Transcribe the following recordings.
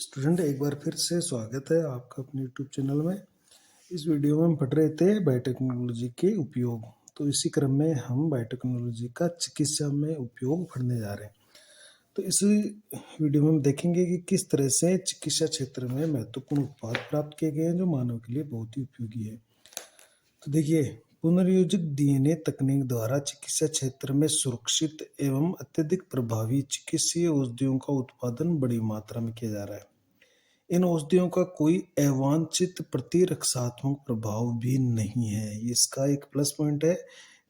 Student एक बार फिर से स्वागत है आपका अपने यूट्यूब चैनल में। इस वीडियो में हम पढ़ रहे थे बायोटेक्नोलॉजी के उपयोग। तो इसी क्रम में हम बायोटेक्नोलॉजी का चिकित्सा में उपयोग पढ़ने जा रहे हैं। तो इस वीडियो में हम देखेंगे कि किस तरह से चिकित्सा क्षेत्र में महत्वपूर्ण उत्पाद प्राप्त किए गए हैं जो मानव के लिए बहुत ही उपयोगी है। तो देखिए, पुनर्योजित डीएनए तकनीक द्वारा चिकित्सा क्षेत्र में सुरक्षित एवं अत्यधिक प्रभावी चिकित्सीय औषधियों का उत्पादन बड़ी मात्रा में किया जा रहा है। इन औषधियों का कोई अवांछित प्रतिरक्षात्मक प्रभाव भी नहीं है। इसका एक प्लस पॉइंट है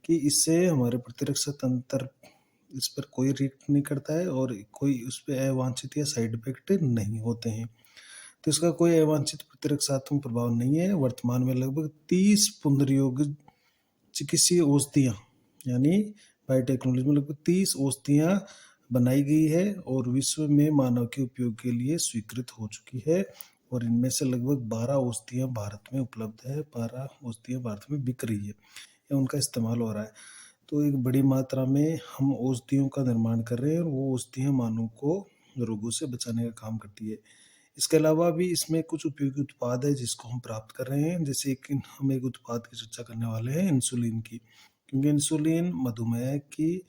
कि इससे हमारे प्रतिरक्षा तंत्र इस पर कोई रिएक्ट नहीं करता है और कोई उस पे अवांछित या साइड इफेक्ट नहीं होते हैं। तो इसका कोई अवांछित प्रतिरक्षात्मक प्रभाव नहीं है। वर्तमान में लगभग 30 पुनर्योजित चिकित्सीय औषधियाँ यानी बायोटेक्नोलॉजी में लगभग 30 औषधियाँ बनाई गई है और विश्व में मानव के उपयोग के लिए स्वीकृत हो चुकी है। और इनमें से लगभग 12 औषधियाँ भारत में उपलब्ध है। 12 औषधियाँ भारत में बिक रही है या उनका इस्तेमाल हो रहा है। तो एक बड़ी मात्रा में हम औषधियों का निर्माण कर रहे हैं और वो औषधियाँ मानव को रोगों से बचाने का काम करती है। इसके अलावा भी इसमें कुछ उपयोगी उत्पाद है जिसको हम प्राप्त कर रहे हैं। जैसे कि हम एक उत्पाद की चर्चा करने वाले हैं इंसुलिन की, क्योंकि इंसुलिन मधुमेह की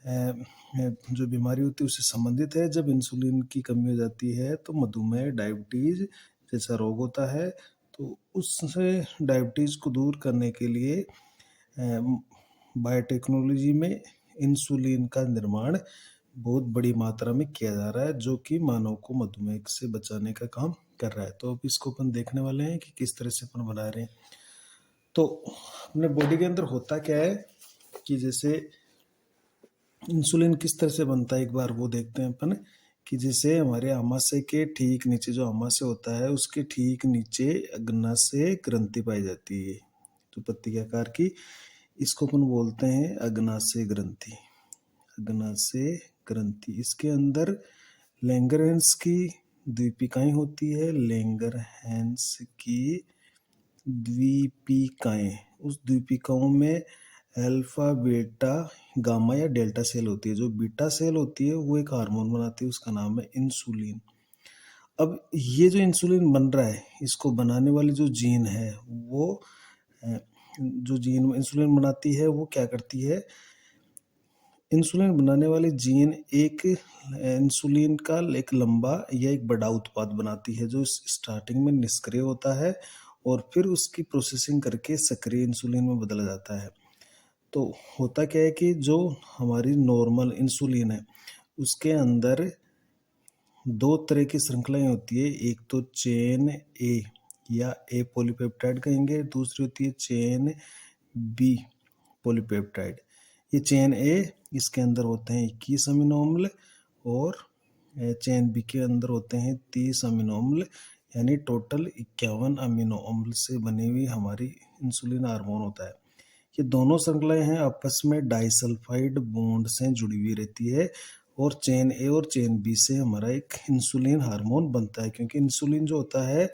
जो बीमारी होती है उससे संबंधित है। जब इंसुलिन की कमी हो जाती है तो मधुमेह, डायबिटीज जैसा रोग होता है। तो उससे डायबिटीज को दूर करने के लिए बायोटेक्नोलॉजी में इंसुलिन का निर्माण बहुत बड़ी मात्रा में किया जा रहा है, जो कि मानव को मधुमेह से बचाने का काम कर रहा है। तो अब इसको अपन देखने वाले हैं कि किस तरह से अपन बना रहे हैं। तो अपने बॉडी के अंदर होता क्या है कि जैसे इंसुलिन किस तरह से बनता है, एक बार वो देखते हैं अपन। कि जैसे हमारे आमाशय के ठीक नीचे जो आमाशय होता है उसके ठीक नीचे अग्नाशय ग्रंथि पाई जाती है, जो पत्ती के आकार की। इसको अपन बोलते हैं अग्नाशय ग्रंथि। अग्नाशय ग्रंथि, इसके अंदर लैंगरहैंस की द्वीपिकाएं होती है। लैंगरहैंस की द्वीपिकाएं, उस द्वीपिकाओं में अल्फा, बीटा, गामा या डेल्टा सेल होती है। जो बीटा सेल होती है वो एक हार्मोन बनाती है, उसका नाम है इंसुलिन। अब ये जो इंसुलिन बन रहा है, इसको बनाने वाली जो जीन है वो जो जीन इंसुलिन बनाती है वो क्या करती है, इंसुलिन बनाने वाली जीन एक इंसुलिन का एक लंबा या एक बड़ा उत्पाद बनाती है जो स्टार्टिंग में निष्क्रिय होता है और फिर उसकी प्रोसेसिंग करके सक्रिय इंसुलिन में बदला जाता है। तो होता क्या है कि जो हमारी नॉर्मल इंसुलिन है उसके अंदर दो तरह की श्रृंखलाएं होती है। एक तो चेन ए या ए पॉलीपेप्टाइड कहेंगे, दूसरी होती है चेन बी पॉलीपेप्टाइड। ये चेन ए, इसके अंदर होते हैं 21 अमीनो अम्ल और चेन बी के अंदर होते हैं 30 अमीनो अम्ल, यानी टोटल 51 अमीनो अम्ल से बनी हुई हमारी इंसुलिन हार्मोन होता है। ये दोनों श्रृंखलाएं हैं आपस में डाइसल्फाइड बॉन्ड से जुड़ी हुई रहती है और चेन ए और चेन बी से हमारा एक इंसुलिन हार्मोन बनता है। क्योंकि इंसुलिन जो होता है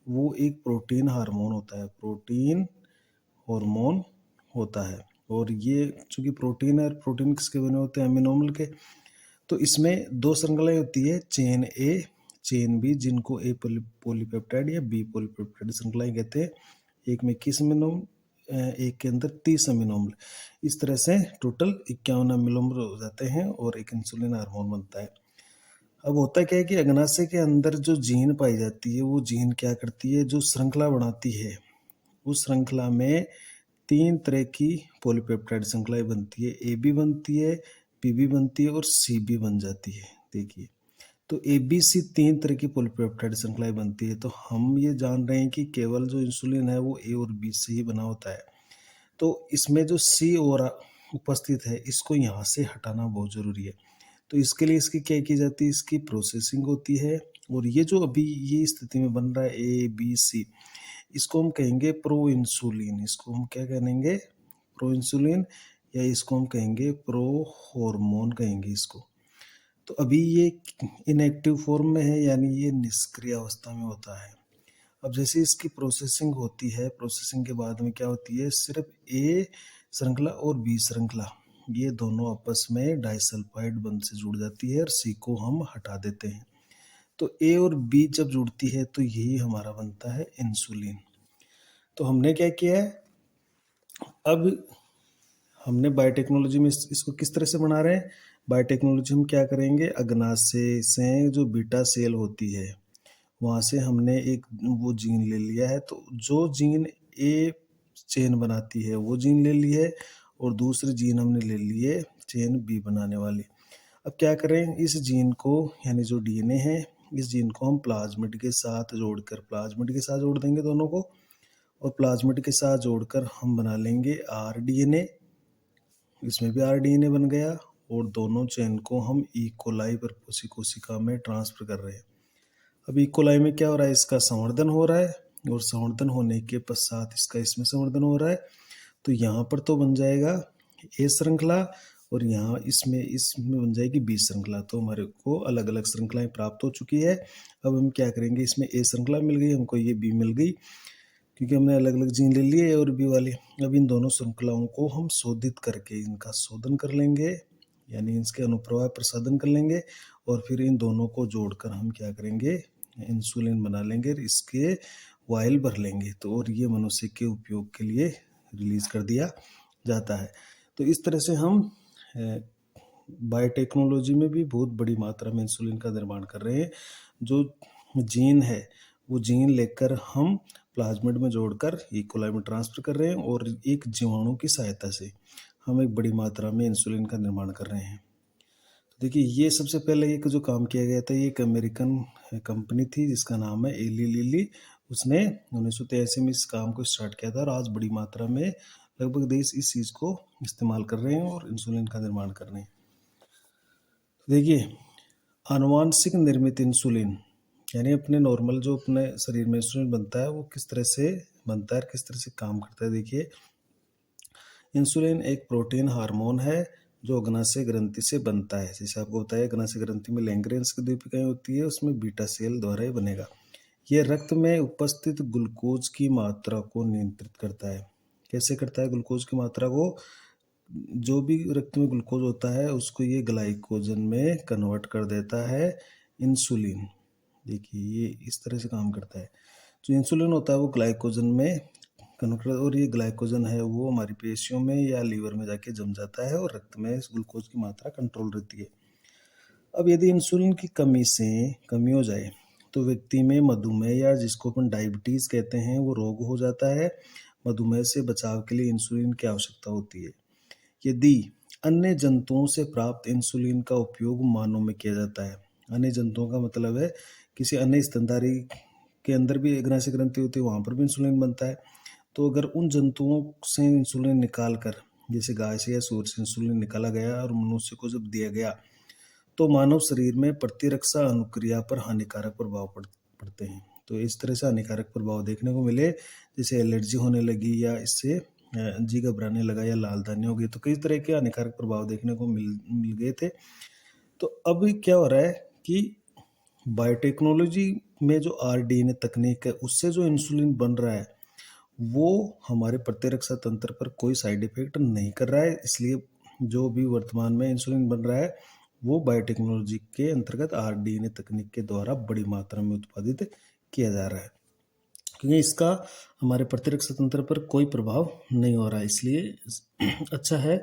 वो एक प्रोटीन हार्मोन होता है, प्रोटीन हार्मोन होता है। और ये चूंकि प्रोटीन है, प्रोटीन किसके बने होते हैं, अमीनो अम्ल के। तो इसमें दो श्रृंखलाएं होती है, चेन ए चेन बी, जिनको ए पॉलीपेप्टाइड या बी पॉलीपेप्टाइड श्रृंखलाएं कहते हैं। एक में 21 अमीनो, एक के अंदर 30 अमीनो अम्ल। इस तरह से टोटल 51 अमीनो अम्ल हो जाते हैं और एक इंसुलिन हार्मोन बनता है। अब होता क्या है कि अग्नाशय के अंदर जो जीन पाई जाती है वो जीन क्या करती है, जो श्रृंखला बनाती है उस श्रृंखला में 3 तरह की पॉलीपेप्टाइड श्रृंखलाएं बनती है। ए बी बनती है, पी बी बनती है और सी बी बन जाती है। देखिए, तो ए बी सी 3 तरह की पॉलीपेप्टाइड श्रृंखलाएं बनती है। तो हम ये जान रहे हैं कि केवल जो इंसुलिन है वो ए और बी से ही बना होता है। तो इसमें जो सी और उपस्थित है इसको यहाँ से हटाना बहुत जरूरी है। तो इसके लिए इसकी क्या की जाती है, इसकी प्रोसेसिंग होती है। और ये जो अभी ये स्थिति में बन रहा है ए बी सी, इसको हम कहेंगे प्रो इंसुलिन। इसको हम क्या कहेंगे, प्रो इंसुलिन, या इसको हम कहेंगे प्रो हार्मोन कहेंगे इसको। तो अभी ये इनएक्टिव फॉर्म में है, यानी ये निष्क्रिय अवस्था में होता है। अब जैसे इसकी प्रोसेसिंग होती है, प्रोसेसिंग के बाद में क्या होती है, सिर्फ ए श्रृंखला और बी श्रृंखला ये दोनों आपस में डाइसल्फाइड बंध से जुड़ जाती है और सी को हम हटा देते हैं। तो ए और बी जब जुड़ती है तो यही हमारा बनता है इंसुलिन। तो हमने क्या किया है, अब हमने बायोटेक्नोलॉजी में इसको किस तरह से बना रहे हैं। बायोटेक्नोलॉजी हम क्या करेंगे, अग्नाशय से जो बीटा सेल होती है वहाँ से हमने एक वो जीन ले लिया है, तो जो जीन ए चेन बनाती है वो जीन ले ली है और दूसरी जीन हमने ले ली है चेन बी बनाने वाली। अब क्या करें, इस जीन को यानी जो डीएनए है इस जीन को हम प्लाज्मिड के साथ जोड़ देंगे दोनों को, और प्लाज्मिड के साथ जोड़कर हम बना लेंगे आरडीएनए। इसमें भी आरडीएनए बन गया और दोनों चेन को हम ई कोलाई परपोसी कोशिका में ट्रांसफर कर रहे हैं। अब ई कोलाई में क्या हो रहा है, इसका संवर्धन हो रहा है और संवर्धन होने के पश्चात इसका इसमें संवर्धन हो रहा है। तो यहाँ पर तो बन जाएगा ए श्रृंखला और यहाँ इसमें बन जाएगी बी श्रृंखला। तो हमारे को अलग अलग श्रृंखलाएं प्राप्त हो चुकी है। अब हम क्या करेंगे, इसमें ए श्रृंखला मिल गई हमको, ये बी मिल गई, क्योंकि हमने अलग अलग जीन ले लिए ए और बी वाले। अब इन दोनों श्रृंखलाओं को हम शोधित करके इनका शोधन कर लेंगे, यानी इसके अनुप्रवाह प्रसाधन कर लेंगे और फिर इन दोनों को जोड़कर हम क्या करेंगे, इंसुलिन बना लेंगे, इसके वायल भर लेंगे। तो और ये मनुष्य के उपयोग के लिए रिलीज कर दिया जाता है। तो इस तरह से हम बायोटेक्नोलॉजी में भी बहुत बड़ी मात्रा में इंसुलिन का निर्माण कर रहे हैं। जो जीन है वो जीन लेकर हम प्लाज्मिड में जोड़कर ई कोलाई में ट्रांसफर कर रहे हैं और एक जीवाणु की सहायता से हम एक बड़ी मात्रा में इंसुलिन का निर्माण कर रहे हैं। तो देखिए, ये सबसे पहले एक जो काम किया गया था, ये एक अमेरिकन कंपनी थी जिसका नाम है एली लिली। उसने 1983 में इस काम को स्टार्ट किया था और आज बड़ी मात्रा में लगभग देश इस चीज़ को इस्तेमाल कर रहे हैं और इंसुलिन का निर्माण कर रहे हैं। देखिए, आनुवांशिक निर्मित इंसुलिन यानी अपने नॉर्मल जो अपने शरीर में इंसुलिन बनता है वो किस तरह से बनता है, किस तरह से काम करता है। देखिए, इंसुलिन एक प्रोटीन हार्मोन है जो अग्नाशय ग्रंथि से बनता है। जैसे आपको बताया, अग्नाशय ग्रंथि में लैंग्रेंस की द्वीपिकाएं होती है, उसमें बीटा सेल द्वारा ही बनेगा। यह रक्त में उपस्थित ग्लूकोज की मात्रा को नियंत्रित करता है। कैसे करता है ग्लूकोज की मात्रा को, जो भी रक्त में ग्लूकोज होता है उसको ये ग्लाइकोजन में कन्वर्ट कर देता है इंसुलिन। देखिए, ये इस तरह से काम करता है। जो इंसुलिन होता है वो ग्लाइकोजन में कन्वर्ट, और ये ग्लाइकोजन है वो हमारी पेशियों में या लीवर में जाके जम जाता है और रक्त में ग्लूकोज की मात्रा कंट्रोल रहती है। अब यदि इंसुलिन की कमी हो जाए तो व्यक्ति में मधुमेह या जिसको अपन डायबिटीज कहते हैं वो रोग हो जाता है। मधुमेह से बचाव के लिए इंसुलिन की आवश्यकता होती है। यदि अन्य जंतुओं से प्राप्त इंसुलिन का उपयोग मानव में किया जाता है, अन्य जंतुओं का मतलब है किसी अन्य स्तनधारी के अंदर भी अग्नाशय ग्रंथि होती है, वहाँ पर भी इंसुलिन बनता है। तो अगर उन जंतुओं से इंसुलिन निकाल कर, जैसे गाय से या सूअर से इंसुलिन निकाला गया और मनुष्य को जब दिया गया तो मानव शरीर में प्रतिरक्षा अनुक्रिया पर हानिकारक प्रभाव पड़ते हैं। तो इस तरह से हानिकारक प्रभाव देखने को मिले, जैसे एलर्जी होने लगी या इससे जी घबराने लगा या लाल दाने हो गए, तो कई तरह के हानिकारक प्रभाव देखने को मिल गए थे। तो अब क्या हो रहा है कि बायोटेक्नोलॉजी में जो आरडीएनए तकनीक है उससे जो इंसुलिन बन रहा है वो हमारे प्रतिरक्षा तंत्र पर कोई साइड इफेक्ट नहीं कर रहा है। इसलिए जो भी वर्तमान में इंसुलिन बन रहा है वो बायोटेक्नोलॉजी के अंतर्गत आरडीएनए तकनीक के द्वारा बड़ी मात्रा में उत्पादित किया जा रहा है, क्योंकि इसका हमारे प्रतिरक्षा तंत्र पर कोई प्रभाव नहीं हो रहा है। इसलिए अच्छा है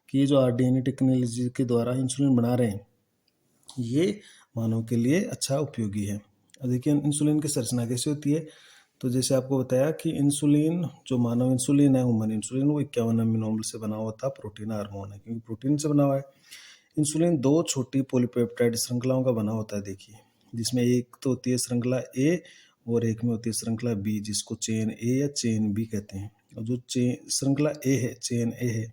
कि ये जो आरडीएनए टेक्नोलॉजी के द्वारा इंसुलिन बना रहे हैं ये मानव के लिए अच्छा उपयोगी है। अब देखिए, इंसुलिन की संरचना कैसे होती है। तो जैसे आपको बताया कि इंसुलिन, जो मानव इंसुलिन है, ह्यूमन इंसुलिन, वो 51 अमीनो अम्ल से बना हुआ था प्रोटीन हार्मोन है, क्योंकि प्रोटीन से बना हुआ है। इंसुलिन 2 छोटी पॉलीपेप्टाइड श्रृंखलाओं का बना होता है। देखिए, जिसमें एक तो होती है श्रृंखला ए और एक में होती है श्रृंखला बी, जिसको चेन ए या चेन बी कहते हैं। और जो श्रृंखला ए है, चेन ए है,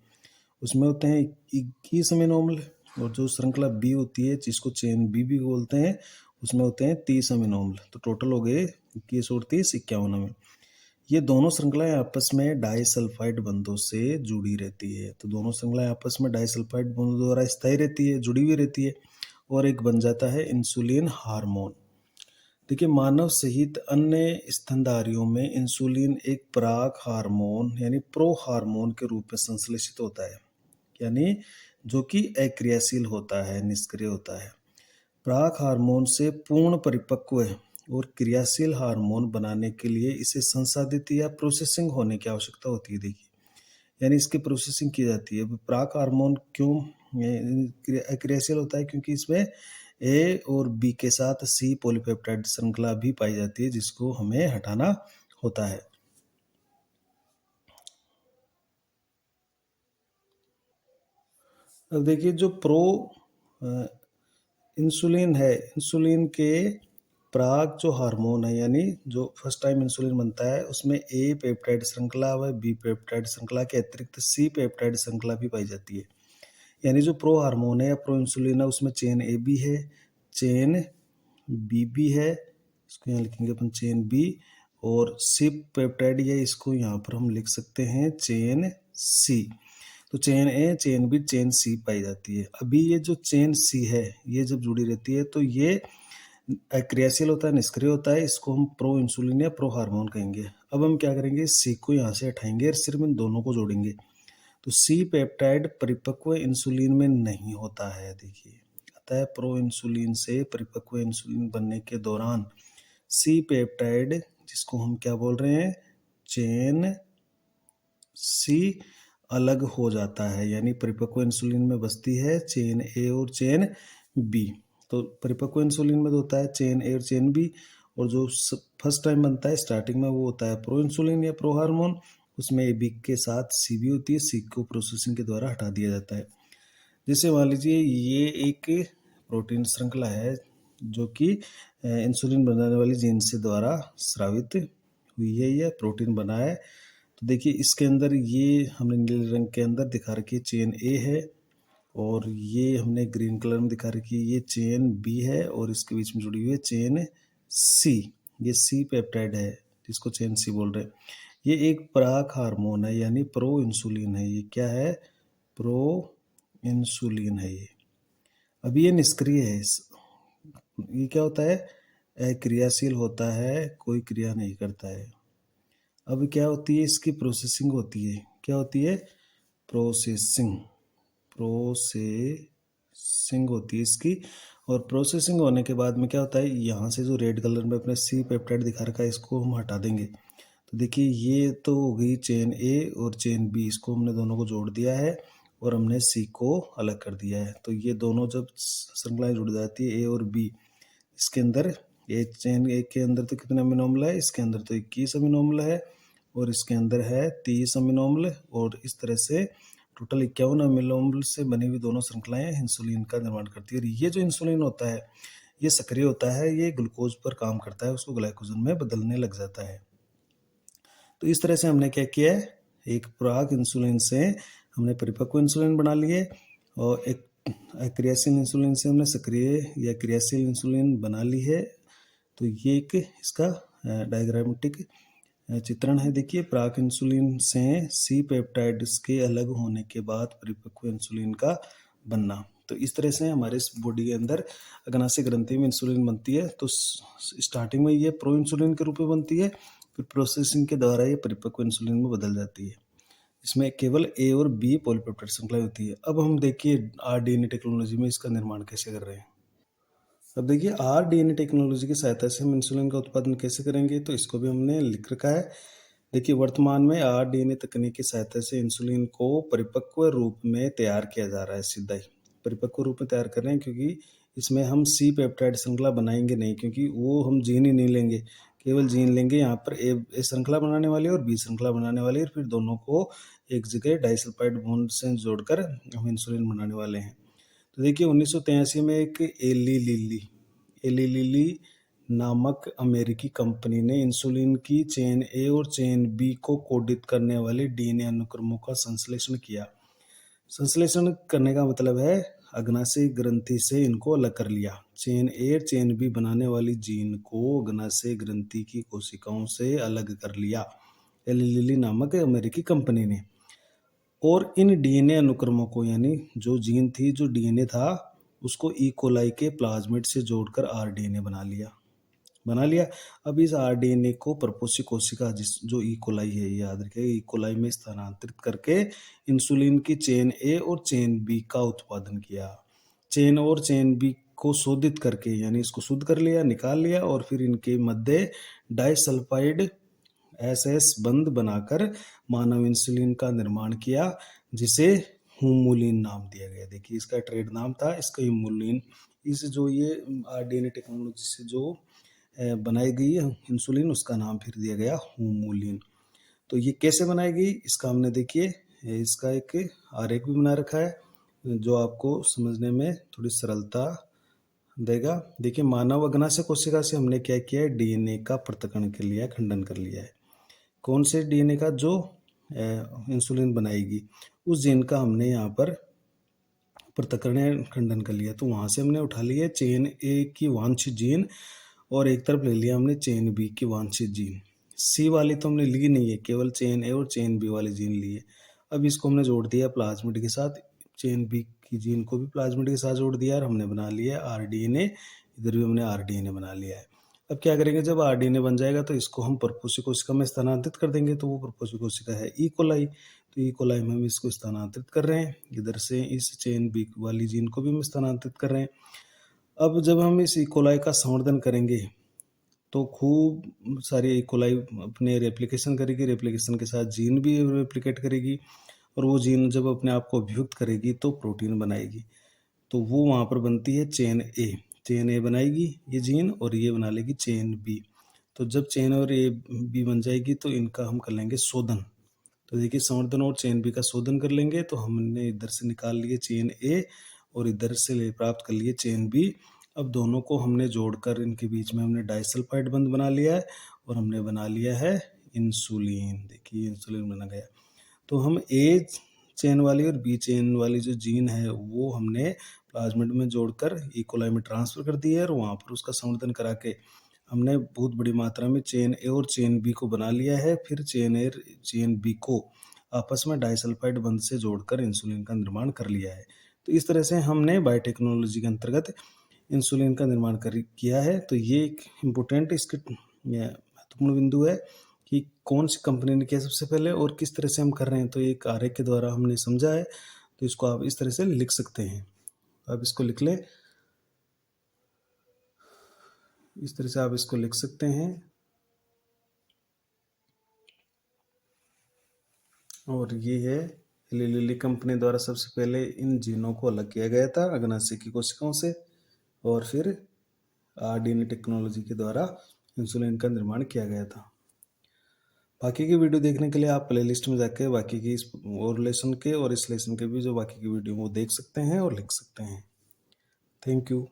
उसमें होते हैं 21 अमीनो अम्ल, और जो श्रृंखला बी होती है जिसको चेन बी भी बोलते हैं उसमें होते हैं 30 अमीनो अम्ल। तो टोटल हो गए 21 और 30 51 अमीनो। ये दोनों श्रृंखलाएं आपस में डाइसल्फाइड बंधों से जुड़ी रहती है। तो दोनों श्रृंखलाएं आपस में डाइसल्फाइड बंधों द्वारा स्थायी रहती है, जुड़ी हुई रहती है, और एक बन जाता है इंसुलिन हार्मोन। देखिए, मानव सहित अन्य स्तनधारियों में इंसुलिन एक पराग हार्मोन यानी प्रो हार्मोन के रूप में संश्लेषित होता है, यानी जो कि अक्रियाशील होता है, निष्क्रिय होता है। प्राक हार्मोन से पूर्ण परिपक्व और क्रियाशील हार्मोन बनाने के लिए इसे संसाधित या प्रोसेसिंग होने की आवश्यकता होती है। देखिए, यानी इसकी प्रोसेसिंग की जाती है। अब प्राक हार्मोन क्यों क्रियाशील होता है? क्योंकि इसमें ए और बी के साथ सी पॉलीपेप्टाइड श्रृंखला भी पाई जाती है, जिसको हमें हटाना होता है। अब देखिए, जो प्रो इंसुलिन है, इंसुलिन के प्राक जो हार्मोन है, यानी जो फर्स्ट टाइम इंसुलिन बनता है, उसमें ए पेप्टाइड श्रृंखला व बी पेप्टाइड श्रृंखला के अतिरिक्त सी पेप्टाइड श्रृंखला भी पाई जाती है। यानी जो प्रो हार्मोन है या प्रो इंसुलिन है, उसमें चेन ए बी है, चेन बी भी है, इसको यहाँ लिखेंगे अपन चेन बी, और सी पेप्टाइड या इसको यहाँ पर हम लिख सकते हैं चेन सी। तो chain A, chain B, chain C पाई जाती है। अभी ये जो चेन सी है, ये जब जुड़ी रहती है तो ये क्रियाशील होता है, निष्क्रिय होता है, इसको हम प्रो इंसुलिन या प्रो हार्मोन कहेंगे। अब हम क्या करेंगे, सी को यहाँ से हटाएंगे और सिर्फ इन दोनों को जोड़ेंगे। तो सी पेप्टाइड परिपक्व इंसुलिन में नहीं होता है। देखिए, अतः प्रो इंसुलिन से परिपक्व इंसुलिन बनने के दौरान सी पेप्टाइड, जिसको हम क्या बोल रहे हैं, चेन सी, अलग हो जाता है। यानी परिपक्व इंसुलिन में बसती है चेन ए और चेन बी। तो परिपक्व इंसुलिन में तो होता है चेन ए और चेन बी, और जो फर्स्ट टाइम बनता है स्टार्टिंग में, वो होता है प्रो इंसुलिन या प्रो हार्मोन। उसमें ए बी के साथ सी भी होती है, सी को प्रोसेसिंग के द्वारा हटा दिया जाता है। जैसे मान लीजिए ये एक प्रोटीन श्रृंखला है जो कि इंसुलिन बनाने वाली जीन से द्वारा स्रावित हुई है, या प्रोटीन बना है। तो देखिए, इसके अंदर ये हमने नीले रंग के अंदर दिखा रखी है चेन ए है, और ये हमने ग्रीन कलर में दिखा रखी है ये चेन बी है, और इसके बीच में जुड़ी हुई है चेन सी। ये सी पेप्टाइड है जिसको चेन सी बोल रहे हैं। ये एक पराग हार्मोन है, यानी प्रो इंसुलिन है। ये क्या है? प्रो इंसुलिन है ये। अभी ये निष्क्रिय है। ये क्या होता है? अक्रियाशील होता है, कोई क्रिया नहीं करता है। अब क्या होती है? इसकी प्रोसेसिंग होती है। क्या होती है? प्रोसेसिंग। प्रोसेसिंग होती है इसकी। और प्रोसेसिंग होने के बाद में क्या होता है, यहाँ से जो रेड कलर में अपने सी पेप्टाइड दिखा रखा है, इसको हम हटा देंगे। तो देखिए, ये तो हो गई चेन ए और चेन बी, इसको हमने दोनों को जोड़ दिया है और हमने सी को अलग कर दिया है। तो ये दोनों जब श्रृंखलाएं जुड़ जाती है ए और बी, इसके अंदर ए चेन ए के अंदर तो कितने अमीनो अम्ल है? इसके अंदर तो 21 अमीनो अम्ल है, और इसके अंदर है 30 अमीनो अम्ल, और इस तरह से टोटल 51 अमीनो अम्ल से बनी हुई दोनों श्रृंखलाएं इंसुलिन का निर्माण करती है। और ये जो इंसुलिन होता है, ये सक्रिय होता है, ये ग्लूकोज पर काम करता है, उसको ग्लाइकोजन में बदलने लग जाता है। तो इस तरह से हमने क्या किया है, एक प्राक इंसुलिन से हमने परिपक्व इंसुलिन बना लिए, और एक क्रियाशील इंसुलिन से हमने सक्रिय या क्रियाशील इंसुलिन बना ली है। तो ये एक इसका डायग्रामेटिक चित्रण है। देखिए, प्राक इंसुलिन से सी पेप्टाइड्स के अलग होने के बाद परिपक्व इंसुलिन का बनना। तो इस तरह से हमारे इस बॉडी के अंदर अग्नाशय ग्रंथि में इंसुलिन बनती है। तो स्टार्टिंग में ये प्रो इंसुलिन के रूप में बनती है, फिर प्रोसेसिंग के द्वारा ये परिपक्व इंसुलिन में बदल जाती है। इसमें केवल ए और बी पॉलीपेप्टाइड श्रृंखला होती है। अब हम देखिए आरडीएनए टेक्नोलॉजी में इसका निर्माण कैसे कर रहे हैं। अब देखिए, आरडीएनए टेक्नोलॉजी की सहायता से हम इंसुलिन का उत्पादन कैसे करेंगे, तो इसको भी हमने लिख रखा है। देखिए, वर्तमान में आरडीएनए तकनीक की सहायता से इंसुलिन को परिपक्व रूप में तैयार किया जा रहा है। सीधा ही परिपक्व रूप में तैयार कर रहे हैं, क्योंकि इसमें हम सी पेप्टाइड श्रृंखला बनाएंगे नहीं, क्योंकि वो हम जीन ही नहीं लेंगे, केवल जीन लेंगे यहाँ पर ए श्रृंखला बनाने वाली और बी श्रृंखला बनाने वाली, और फिर दोनों को एक जगह डाइसल्फाइड बॉन्ड से जोड़कर हम इंसुलिन बनाने वाले हैं। तो देखिए, 1983 में एक एली लिली नामक अमेरिकी कंपनी ने इंसुलिन की चेन ए और चेन बी को कोडित करने वाले डीएनए अनुक्रमों का संश्लेषण किया। संश्लेषण करने का मतलब है अग्नाशय ग्रंथि से इनको अलग कर लिया। चेन ए और चेन बी बनाने वाली जीन को अग्नाशय ग्रंथि की कोशिकाओं से अलग कर लिया एली लिली नामक अमेरिकी कंपनी ने। और इन डीएनए अनुक्रमों को, यानी जो जीन थी, जो डीएनए था, उसको ई कोलाई के प्लाज्मिड से जोड़कर आरडीएनए बना लिया। अब इस आरडीएनए को प्रपोषी कोशिका, जिस जो ई कोलाई है, याद रखिए, ई कोलाई में स्थानांतरित करके इंसुलिन की चेन ए और चेन बी का उत्पादन किया। चेन और चेन बी को शोधित करके, यानी इसको शुद्ध कर लिया, निकाल लिया और फिर इनके मध्य डाइसल्फाइड एसएस बंध बनाकर मानव इंसुलिन का निर्माण किया, जिसे हुमुलिन नाम दिया गया। देखिए इसका ट्रेड नाम था इसका हुमुलिन। इस जो ये आरडीएनए टेक्नोलॉजी से जो बनाई गई इंसुलिन, उसका नाम फिर दिया गया हुमुलिन। तो ये कैसे बनाई गई इसका हमने देखिए इसका एक आरेख भी बना रखा है, जो आपको समझने में थोड़ी सरलता देगा। देखिए मानव अग्नाशय कोशिका से हमने क्या किया है, डीएनए का पृथक्करण कर लिया है, खंडन कर लिया है। कौन से डीएनए का, जो इंसुलिन बनाएगी उस जीन का हमने यहाँ पर पृथक्करण खंडन कर लिया। तो वहां से हमने उठा लिया चेन ए की वांछित जीन और एक तरफ ले लिया हमने चेन बी की वांछित जीन। सी वाली तो हमने ली नहीं है, केवल चेन ए और चेन बी वाली जीन ली है। अब इसको हमने जोड़ दिया प्लाज्मिड के साथ, चेन बी की जीन को भी प्लाज्मिड के साथ जोड़ दिया और हमने बना लिया आरडीएनए। इधर भी हमने आरडीएनए बना लिया है। अब क्या करेंगे, जब आरडीएनए बन जाएगा तो इसको हम परपोषी कोशिका में स्थानांतरित कर देंगे। तो वो परपोषी कोशिका है ई कोलाई। तो ई कोलाई में हम इसको स्थानांतरित कर रहे हैं, इधर से इस चेन बी वाली जीन को भी हम स्थानांतरित कर रहे हैं। अब जब हम इस ई कोलाई का संवर्धन करेंगे तो खूब सारी ई कोलाई अपने रेप्लिकेशन करेगी, रेप्लिकेशन के साथ जीन भी रेप्लिकेट करेगी और वो जीन जब अपने आप को अभियुक्त करेगी तो प्रोटीन बनाएगी। तो वो वहाँ पर बनती है चेन ए। चेन ए बनाएगी ये जीन और ये बना लेगी चेन बी। तो जब चेन और ए बी बन जाएगी तो इनका हम कर लेंगे शोधन। तो देखिए संवर्धन और चेन बी का शोधन कर लेंगे तो हमने इधर से निकाल लिए चेन ए और इधर से ले प्राप्त कर लिए चेन बी। अब दोनों को हमने जोड़कर इनके बीच में हमने डाइसल्फाइड बंध बना लिया है और हमने बना लिया है इंसुलिन। देखिए इंसुलिन बना गया। तो हम ए चेन वाली और बी चेन वाली जो जीन है वो हमने प्लाज्मिड में जोड़कर ई कोलाई में ट्रांसफर कर दी है और वहाँ पर उसका संवर्धन करा के हमने बहुत बड़ी मात्रा में चेन ए और चेन बी को बना लिया है। फिर चेन ए चेन बी को आपस में डाइसल्फाइड बंध से जोड़कर इंसुलिन का निर्माण कर लिया है। तो इस तरह से हमने बायोटेक्नोलॉजी के अंतर्गत इंसुलिन का निर्माण किया है। तो ये एक इम्पोर्टेंट इसके महत्वपूर्ण बिंदु है कि कौन सी कंपनी ने किया सबसे पहले और किस तरह से हम कर रहे हैं। तो एक आरेख के द्वारा हमने समझा है। तो इसको आप इस तरह से लिख सकते हैं। आप इसको लिख लें, इस तरह से आप इसको लिख सकते हैं। और ये है एली लिली कंपनी द्वारा सबसे पहले इन जीनों को अलग किया गया था अग्नाशय की कोशिकाओं से और फिर आरडीएनए टेक्नोलॉजी के द्वारा इंसुलिन का निर्माण किया गया था। बाकी की वीडियो देखने के लिए आप प्लेलिस्ट में जाके बाकी की इस और लेसन के और इस लेसन के भी जो बाकी की वीडियो वो देख सकते हैं और लिख सकते हैं। Thank you.